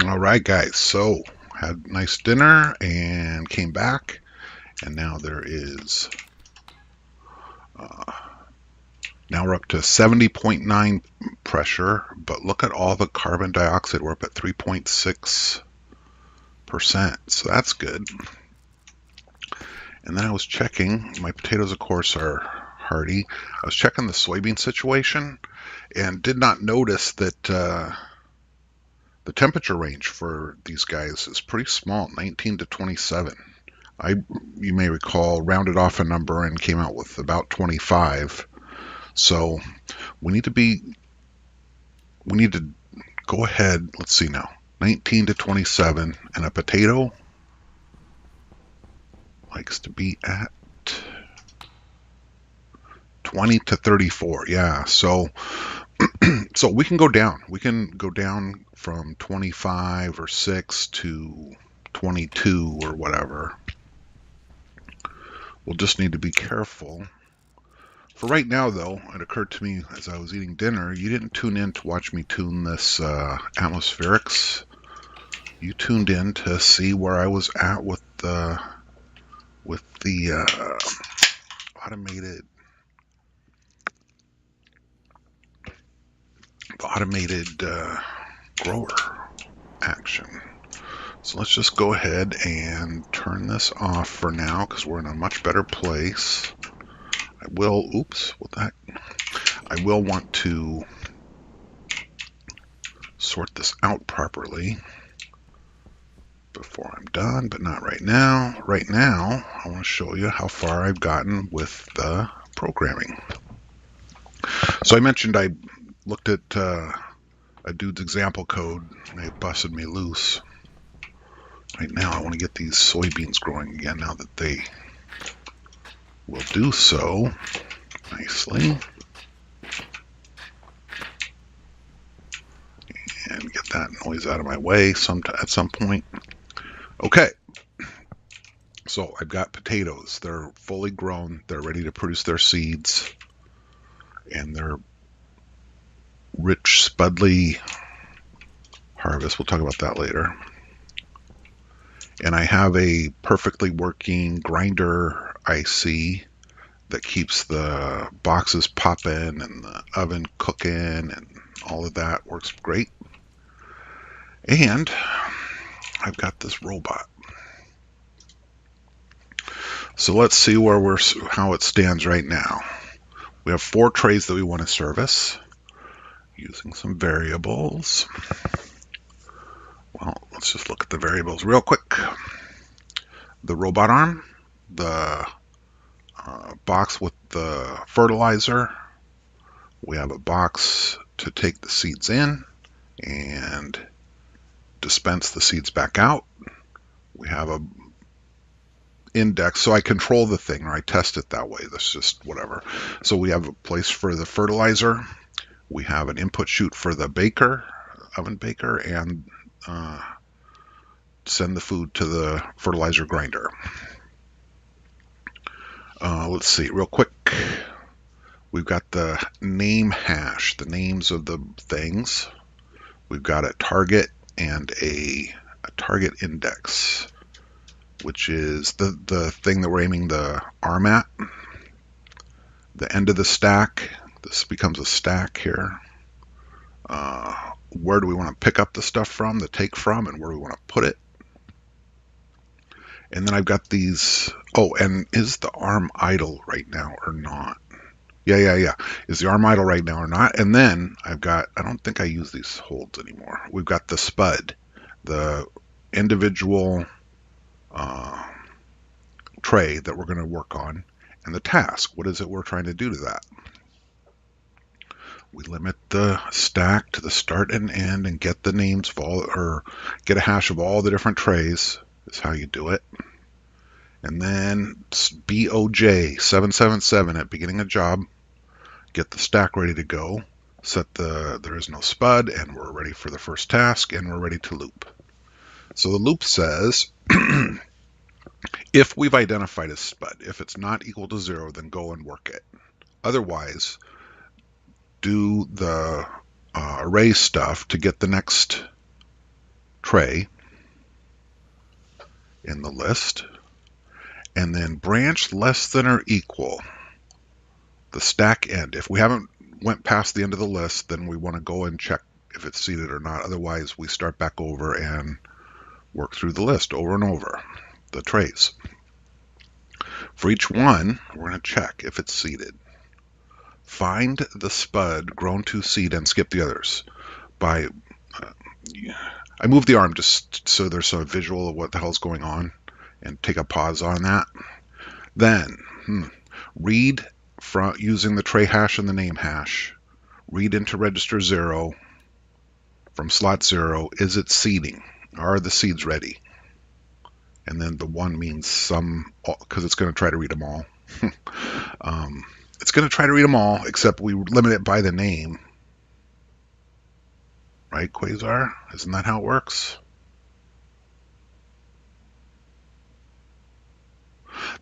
All right, guys. So had a nice dinner and came back, and now there is uh, now we're up to 70.9 pressure. But look at all the carbon dioxide. We're up at 3.6%. So that's good. And then I was checking. My potatoes, of course, are hardy. I was checking the soybean situation and did not notice that the temperature range for these guys is pretty small, 19 to 27. I, you may recall, rounded off a number and came out with about 25. So we need to be, we need to go ahead. Let's see now, 19 to 27, and a potato likes to be at 20 to 34. Yeah. So we can go down. We can go down from 25 or 6 to 22 or whatever. We'll just need to be careful. For right now, though, it occurred to me as I was eating dinner, you didn't tune in to watch me tune this atmospherics. You tuned in to see where I was at with the automated grower action. So let's just go ahead and turn this off for now because we're in a much better place. I will, oops, with that, I will want to sort this out properly before I'm done, but not right now. Right now, I want to show you how far I've gotten with the programming. So I mentioned I looked at a dude's example code and it busted me loose. Right now, I want to get these soybeans growing again now that they will do so nicely. And get that noise out of my way at some point. Okay, so I've got potatoes. They're fully grown. They're ready to produce their seeds. And they're rich, spudly harvest. We'll talk about that later. And I have a perfectly working grinder IC that keeps the boxes popping and the oven cooking and all of that works great. And I've got this robot. So let's see how it stands right now. We have 4 trays that we want to service using some variables. Well, let's just look at the variables real quick. The robot arm, the box with the fertilizer. We have a box to take the seeds in and dispense the seeds back out. We have a index, so I control the thing, or I test it that way. That's just whatever. So we have a place for the fertilizer. We have an input chute for the oven baker, and send the food to the fertilizer grinder. Let's see, real quick. We've got the name hash, the names of the things. We've got a target and a target index, which is the thing that we're aiming the arm at. The end of the stack, this becomes a stack here. Where do we want to pick up the stuff from, the take from, and where do we want to put it? And then I've got these, oh, and is the arm idle right now or not? Yeah. Is the arm idle right now or not? And then I've got, I don't think I use these holds anymore. We've got the spud, the individual tray that we're going to work on, and the task. What is it we're trying to do to that? We limit the stack to the start and end and get the names of all, or get a hash of all the different trays is how you do it. And then BOJ777 at beginning of job, get the stack ready to go, set there is no spud, and we're ready for the first task, and we're ready to loop. So the loop says, if we've identified a spud, if it's not equal to 0, then go and work it. Otherwise, do the array stuff to get the next tray in the list, and then branch less than or equal the stack end. If we haven't went past the end of the list, then we want to go and check if it's seeded or not. Otherwise, we start back over and work through the list over and over, the trays. For each one, we're going to check if it's seeded. Find the spud grown to seed and skip the others. I move the arm just so there's a visual of what the hell's going on, and take a pause on that. Then read from using the tray hash and the name hash. Read into register 0 from slot 0. Is it seeding? Are the seeds ready? And then the 1 means some, because it's going to try to read them all. It's going to try to read them all, except we limit it by the name. Right, Quasar? Isn't that how it works?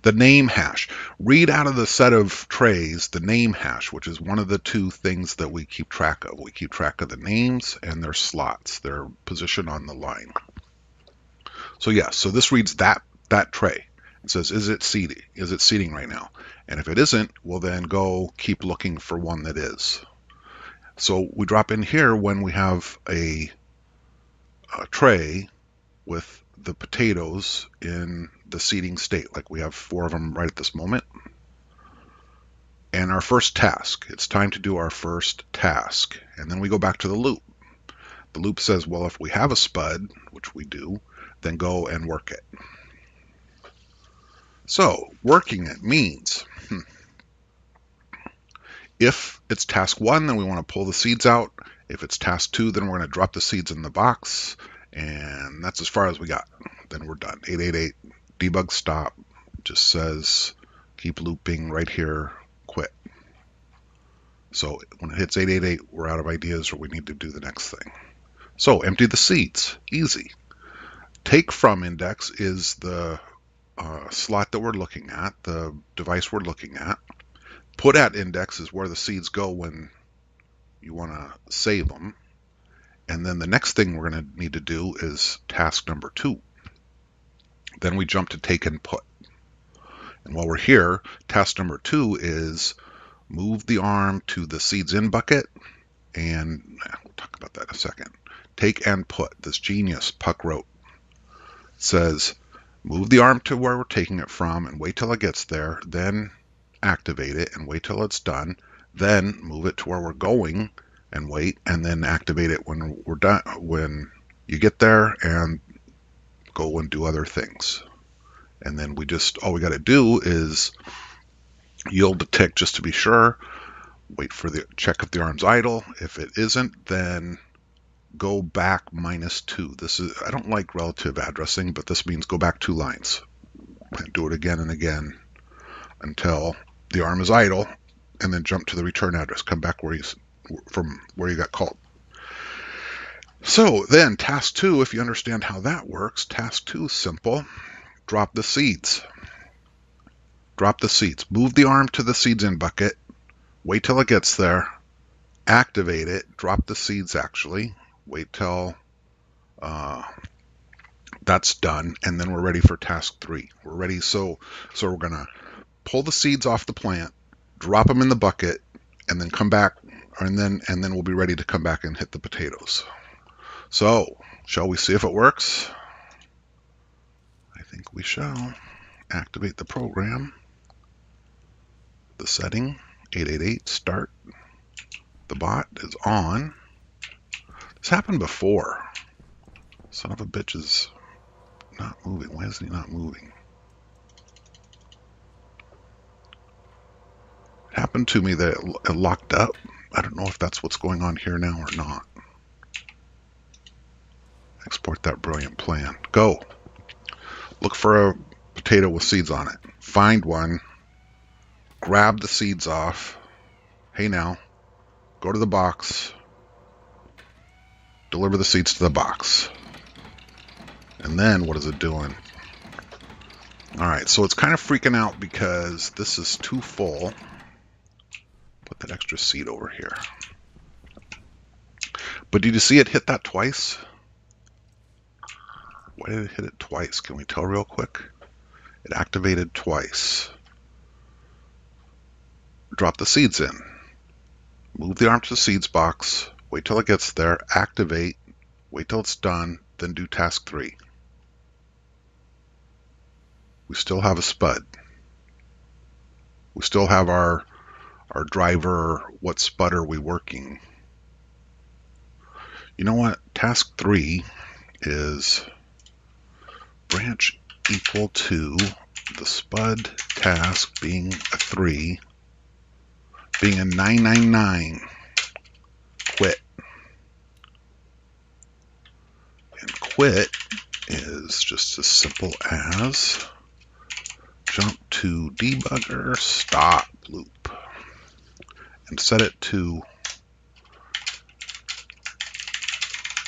The name hash. Read out of the set of trays the name hash, which is one of the two things that we keep track of. We keep track of the names and their slots, their position on the line. So yes, so this reads that tray. It says, is it seeding? Is it seeding right now? And if it isn't, we'll then go keep looking for one that is. So we drop in here when we have a tray with the potatoes in the seeding state, like we have 4 of them right at this moment. And our first task, it's time to do our first task. And then we go back to the loop. The loop says, well, if we have a spud, which we do, then go and work it. So working it means if it's task 1, then we want to pull the seeds out. If it's task 2, then we're going to drop the seeds in the box. And that's as far as we got. Then we're done. 888, debug stop. Just says keep looping right here, quit. So when it hits 888, we're out of ideas or we need to do the next thing. So empty the seeds. Easy. Take from index is the slot that we're looking at, the device we're looking at. Put at index is where the seeds go when you want to save them. And then the next thing we're going to need to do is task number 2. Then we jump to take and put. And while we're here, task number 2 is move the arm to the seeds in bucket. And we'll talk about that in a second. Take and put. This genius Puck wrote. It says move the arm to where we're taking it from and wait till it gets there. Then activate it and wait till it's done. Then move it to where we're going and wait, and then activate it when we're done, when you get there, and go and do other things. And then we just, all we got to do is yield the tick just to be sure, wait for the check if the arm's idle. If it isn't, then go back -2. This is, I don't like relative addressing, but this means go back 2 lines and do it again and again until the arm is idle, and then jump to the return address, come back where from where you got called. So then task 2, if you understand how that works, task 2 is simple. Drop the seeds. Drop the seeds. Move the arm to the seeds in bucket. Wait till it gets there. Activate it. Drop the seeds actually. Wait till that's done, and then we're ready for task 3. We're ready. So we're gonna pull the seeds off the plant, drop them in the bucket, and then come back, and then we'll be ready to come back and hit the potatoes. So, shall we see if it works? I think we shall. Activate the program. The setting, 888, start. The bot is on. This happened before. Son of a bitch is not moving. Why is he not moving? It happened to me that it locked up. I don't know if that's what's going on here now or not. Export that brilliant plan. Go. Look for a potato with seeds on it. Find one. Grab the seeds off. Hey now. Go to the box. Deliver the seeds to the box. And then what is it doing? Alright, so it's kind of freaking out because this is too full. Put that extra seed over here. But did you see it hit that twice? Why did it hit it twice? Can we tell real quick? It activated twice. Drop the seeds in. Move the arm to the seeds box. Wait till it gets there. Activate. Wait till it's done. Then do task 3. We still have a spud. We still have our driver. What spud are we working? You know what? Task 3 is branch equal to the spud task being a 3, being a 999. Quit. And quit is just as simple as jump to debugger stop loop and set it to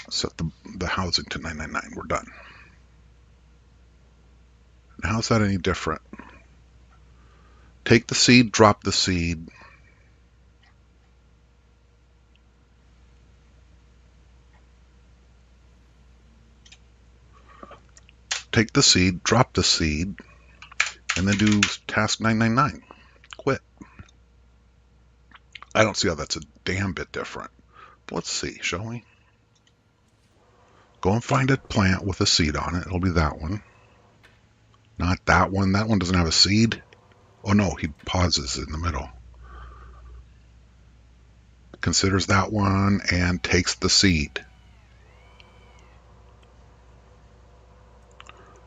set the housing to 999. We're done. And how's that any different? Take the seed, drop the seed. Take the seed, drop the seed, and then do task 999. Quit. I don't see how that's a damn bit different. But let's see, shall we? Go and find a plant with a seed on it. It'll be that one. Not that one. That one doesn't have a seed. Oh no, he pauses in the middle. Considers that one and takes the seed.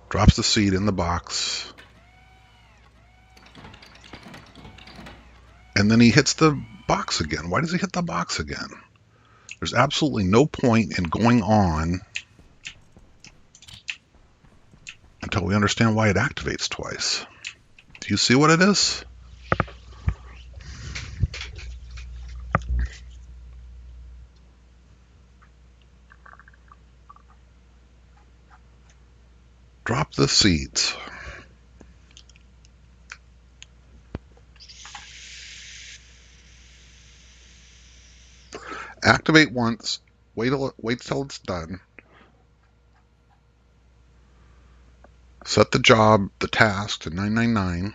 Drops the seed in the box. And then he hits the box again. Why does he hit the box again? There's absolutely no point in going on until we understand why it activates twice. Do you see what it is? Drop the seeds. Activate once, wait till it's done. Set the job, the task to 999.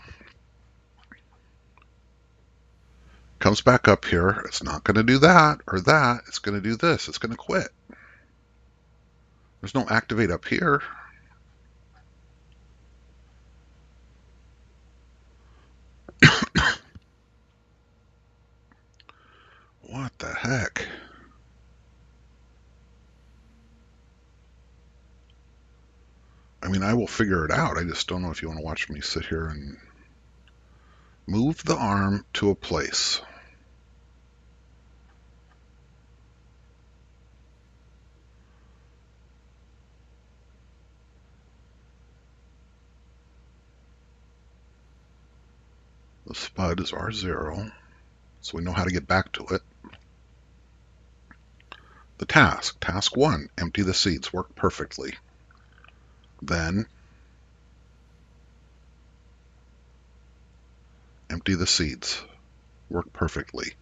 Comes back up here. It's not going to do that or that. It's going to do this. It's going to quit. There's no activate up here. What the heck? I mean, I will figure it out. I just don't know if you want to watch me sit here and move the arm to a place. The spud is R0, so we know how to get back to it. The task 1, empty the seeds, worked perfectly. Then empty the seeds, worked perfectly.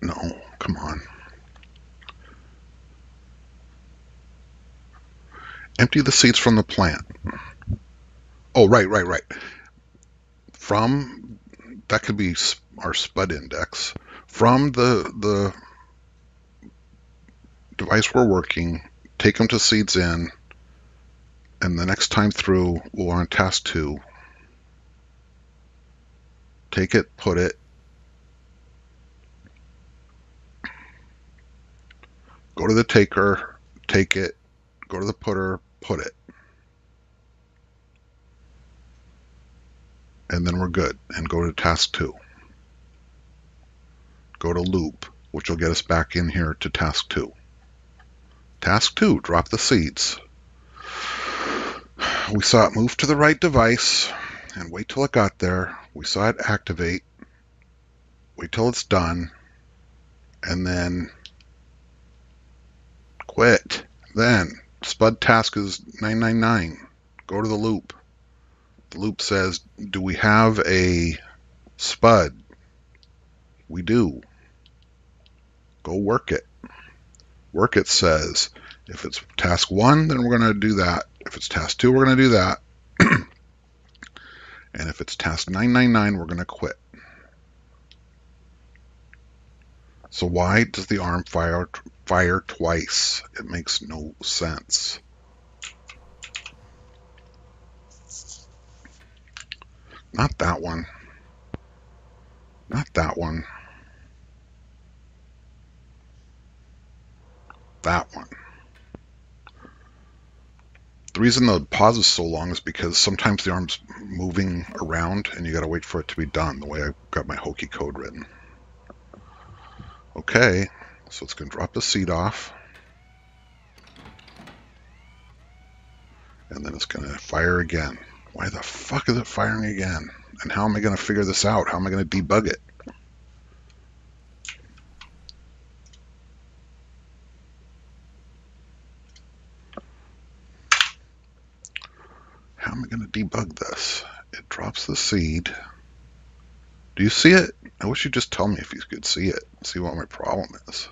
No, come on. Empty the seeds from the plant. Oh, right. From, that could be our spud index. From the device we're working, take them to seeds in, and the next time through, we're on task 2. Take it, put it. Go to the taker, take it, go to the putter, put it. And then we're good. And go to task 2. Go to loop, which will get us back in here to task 2. Task 2, drop the seeds. We saw it move to the right device and wait till it got there. We saw it activate. Wait till it's done. And then quit. Then spud task is 999. Go to the loop. The loop says, do we have a spud? We do. go work it. Work it says, if it's task 1, then we're going to do that. If it's task 2, we're going to do that. And if it's task 999, we're going to quit. So why does the arm fire twice? It makes no sense. Not that one. Not that one. That one. The reason the pause is so long is because sometimes the arm's moving around and you gotta wait for it to be done, the way I got my hokey code written. Okay, so it's gonna drop the seat off. And then it's gonna fire again. Why the fuck is it firing again? And how am I gonna figure this out? How am I gonna debug it? How am I gonna debug this? It drops the seed. Do you see it? I wish you'd just tell me if you could see it. See what my problem is.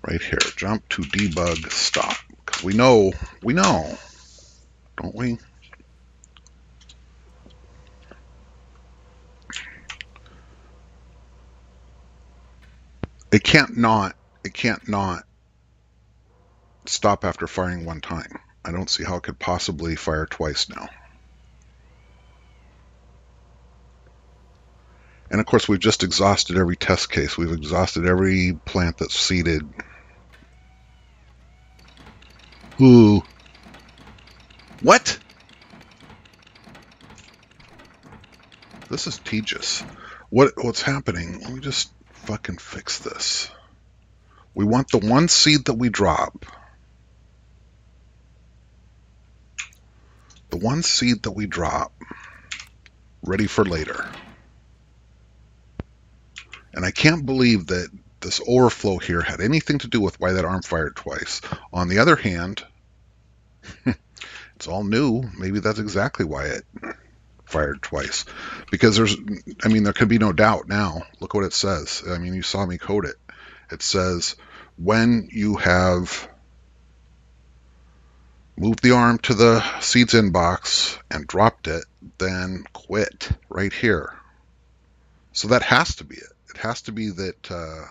Right here, jump to debug stop. Because we know, don't we? It can't not stop after firing one time. I don't see how it could possibly fire twice now. And of course, we've just exhausted every test case. We've exhausted every plant that's seeded. Ooh. What? This is tedious. What's happening? Let me just fucking fix this. We want the one seed that we drop. The one seed that we drop, ready for later. And I can't believe that this overflow here had anything to do with why that arm fired twice. On the other hand, it's all new. Maybe that's exactly why it fired twice. Because there could be no doubt now. Look what it says. I mean, you saw me code it. It says, when you have moved the arm to the seeds inbox and dropped it, then quit right here. So that has to be it. It has to be that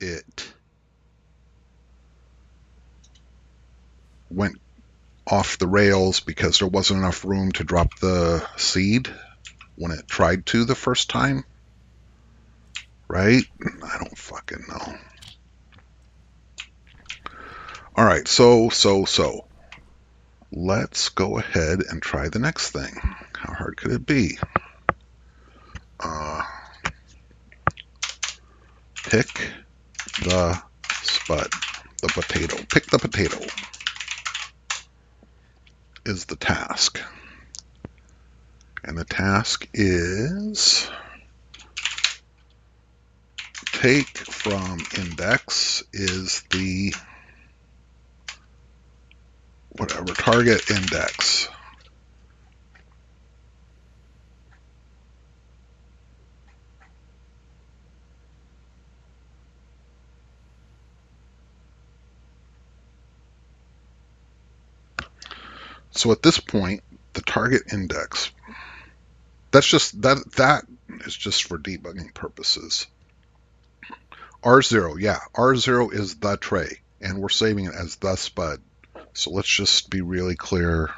it went off the rails because there wasn't enough room to drop the seed when it tried to the first time. Right? I don't fucking know. All right, so let's go ahead and try the next thing. How hard could it be? Pick the spud, the potato. Pick the potato is the task. And the task is take from index is the whatever target index. So at this point, the target index, that is just for debugging purposes. R0, yeah, R0 is the tray, and we're saving it as the spud. So let's just be really clear.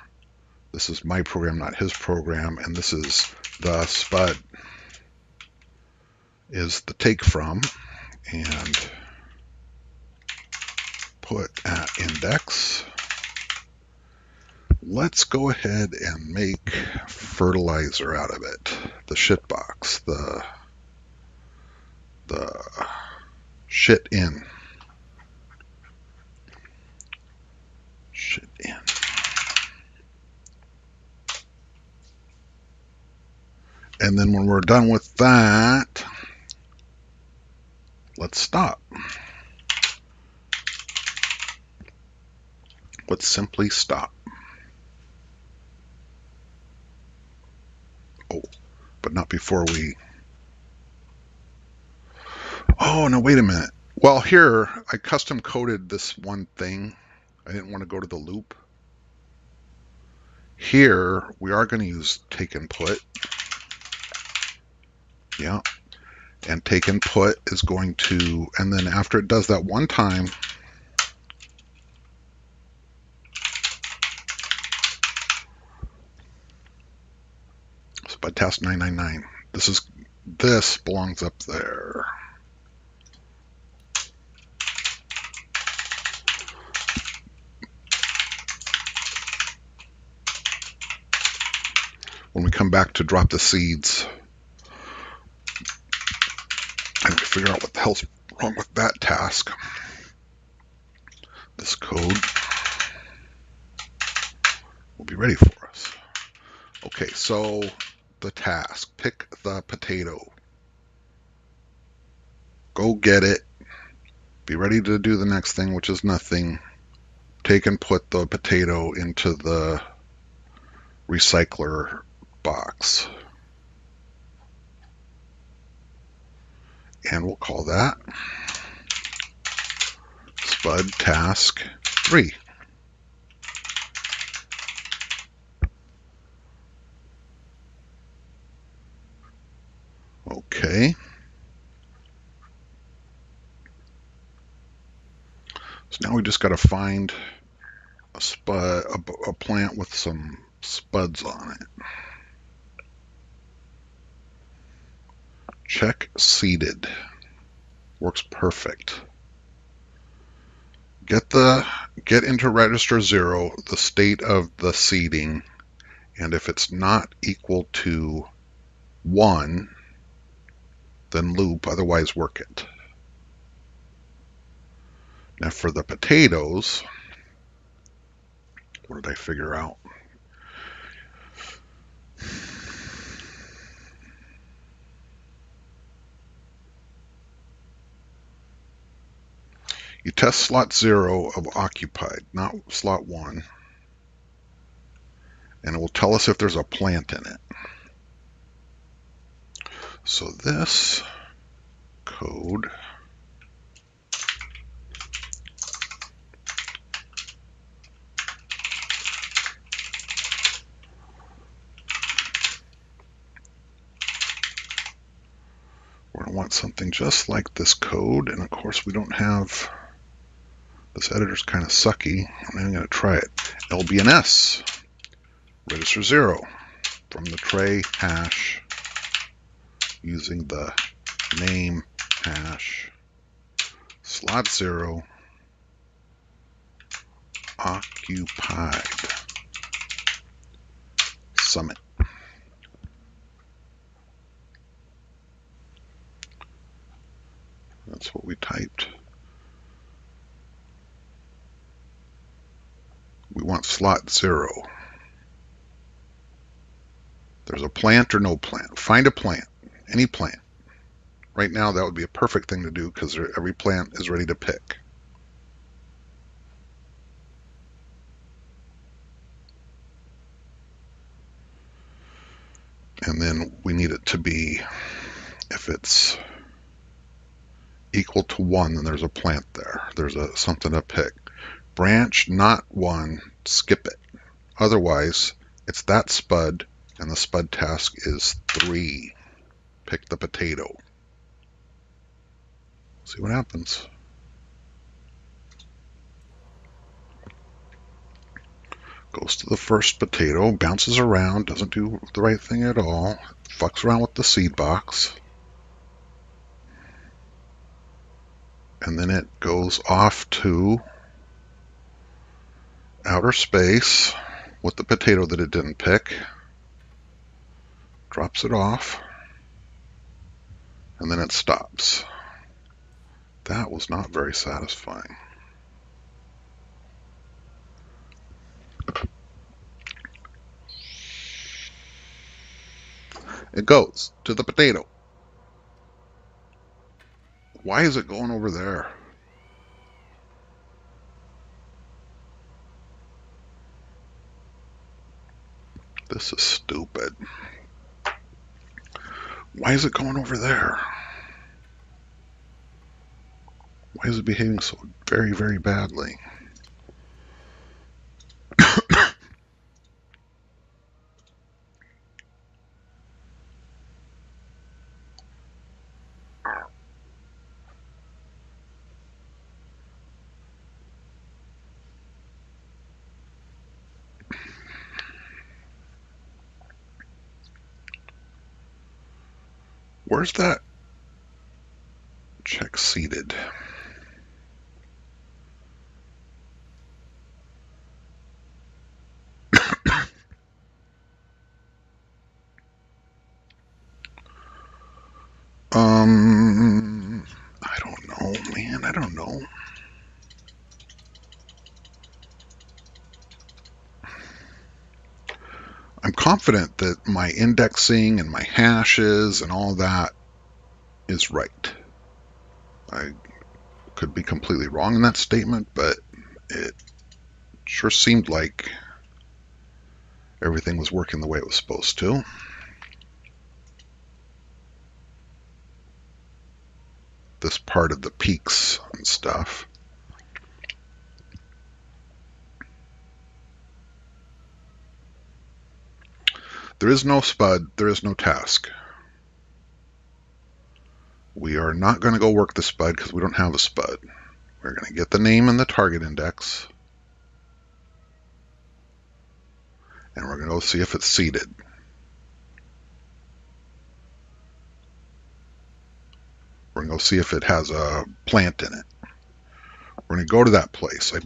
This is my program, not his program, and this is the spud is the take from, and put at index. Let's go ahead and make fertilizer out of it. The shit box, the shit in. Shit in. And then when we're done with that, let's stop. Let's simply stop. Oh, but not before we... Oh, no, wait a minute. Well, here, I custom coded this one thing. I didn't want to go to the loop. Here, we are going to use take input. Yeah. And take input is going to, and then after it does that one time, spud task 999. This belongs up there. When we come back to drop the seeds, and we figure out what the hell's wrong with that task, this code will be ready for us. Okay, so the task, pick the potato. Go get it. Be ready to do the next thing, which is nothing. Take and put the potato into the recycler box. And we'll call that Spud Task 3. Okay. So now we just got to find a plant with some spuds on it. Check seeded. Works perfect. Get into register 0 the state of the seeding, and if it's not equal to 1, then loop, otherwise work it. Now for the potatoes, what did I figure out? You test slot 0 of occupied, not slot 1, and it will tell us if there's a plant in it. So this code we're going to want something just like this code, and of course we don't have, this editor's kind of sucky. I'm going to try it. LBNS, register 0 from the tray hash using the name hash, slot 0, occupied, summit. That's what we typed. We want slot 0. There's a plant or no plant. Find a plant, any plant. Right now that would be a perfect thing to do because every plant is ready to pick. And then we need it to be, if it's equal to 1, then there's a plant there. There's something to pick. Branch not 1, skip it. Otherwise, it's that spud, and the spud task is 3. Pick the potato. See what happens. Goes to the first potato, bounces around, doesn't do the right thing at all, fucks around with the seed box, and then it goes off to outer space with the potato that it didn't pick, drops it off, and then it stops. That was not very satisfying. It goes to the potato. Why is it going over there? This is stupid. Why is it going over there? Why is it behaving so very, very badly? Where's that check seated? I don't know, man. I don't know. I'm confident that my indexing and my hashes and all that is right. I could be completely wrong in that statement, but it sure seemed like everything was working the way it was supposed to. This part of the peaks and stuff. There is no spud, there is no task. We are not going to go work the spud because we don't have a spud. We're going to get the name and the target index, and we're going to go see if it's seeded. We're going to go see if it has a plant in it. We're going to go to that place. I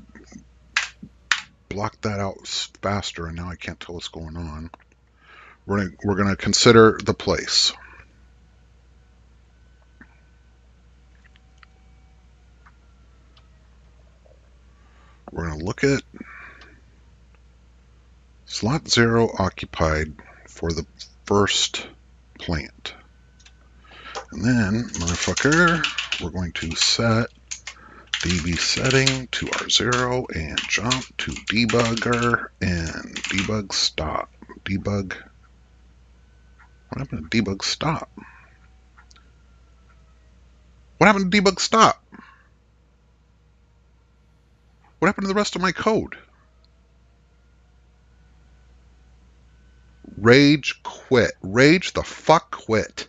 blocked that out faster, and now I can't tell what's going on. We're going to consider the place. We're going to look at slot 0 occupied for the first plant. And then, motherfucker, we're going to set DB setting to R0 and jump to debugger and debug stop. Debug. What happened to debug stop? What happened to debug stop? What happened to the rest of my code? Rage quit. Rage the fuck quit.